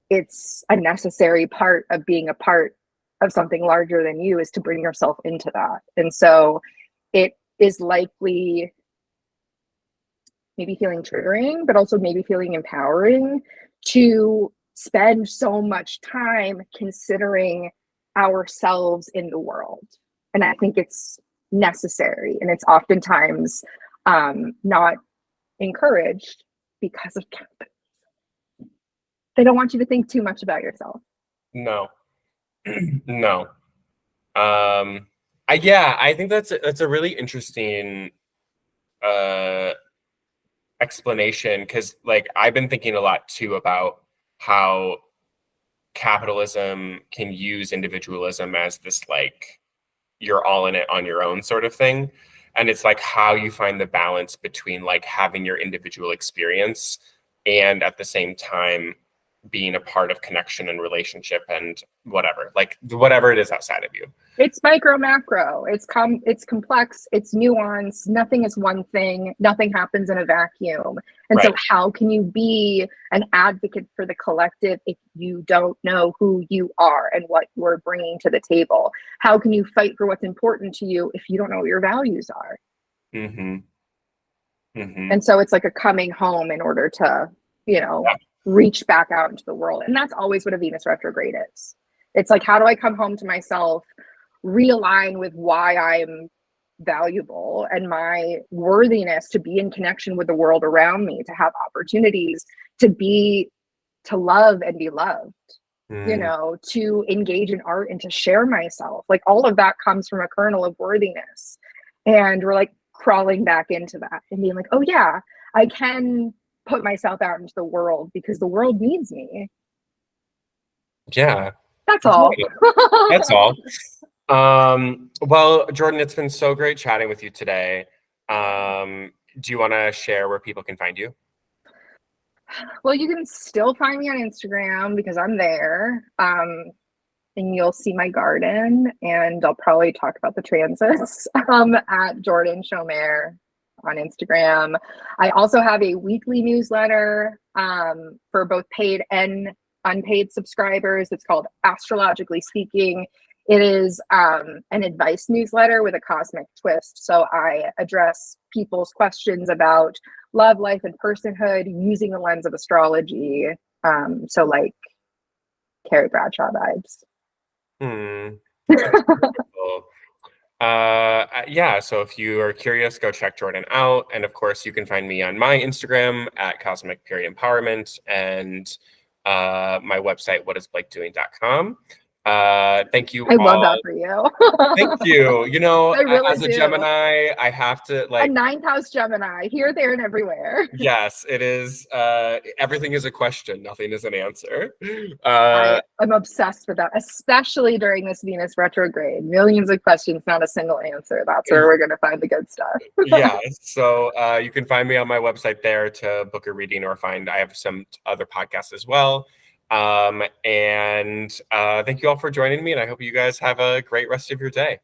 it's a necessary part of being a part of something larger than you, is to bring yourself into that. And so it is likely maybe feeling triggering, but also maybe feeling empowering to spend so much time considering ourselves in the world. And I think it's necessary, and it's oftentimes not encouraged because of they don't want you to think too much about yourself. No. No. I think that's a really interesting explanation, because I've been thinking a lot too about how capitalism can use individualism as this you're all in it on your own sort of thing. And it's how you find the balance between having your individual experience and at the same time being a part of connection and relationship and whatever it is outside of you. It's micro macro, it's complex, it's nuanced. Nothing is one thing, nothing happens in a vacuum. And so how can you be an advocate for the collective if you don't know who you are and what you're bringing to the table? How can you fight for what's important to you if you don't know what your values are? And so it's a coming home in order to reach back out into the world. And that's always what a Venus retrograde is. It's how do I come home to myself, realign with why I'm valuable and my worthiness to be in connection with the world around me, to have opportunities to love and be loved, you know, to engage in art and to share myself. Like all of that comes from a kernel of worthiness. And we're like crawling back into that and being like, oh yeah, I can put myself out into the world because the world needs me. Yeah. That's all. That's all. Well, Jordan, it's been so great chatting with you today. Do you want to share where people can find you? Well, you can still find me on Instagram because I'm there. And you'll see my garden, and I'll probably talk about the transits at Jordan Shomer on Instagram. I also have a weekly newsletter for both paid and unpaid subscribers. It's called Astrologically Speaking. It is an advice newsletter with a cosmic twist. So I address people's questions about love, life, and personhood using the lens of astrology. So like Carrie Bradshaw vibes. Yeah, so if you are curious, go check Jordan out. And of course, you can find me on my Instagram at Cosmic Empowerment and my website, whatisblakedoing.com. Thank you. I love that for you. Thank you. You know, really as a Gemini, I have to a 9th house Gemini here, there, and everywhere. Yes, it is. Everything is a question. Nothing is an answer. I'm obsessed with that, especially during this Venus retrograde. Millions of questions, not a single answer. That's where we're going to find the good stuff. Yeah. So you can find me on my website there to book a reading or I have some other podcasts as well. And thank you all for joining me. And I hope you guys have a great rest of your day.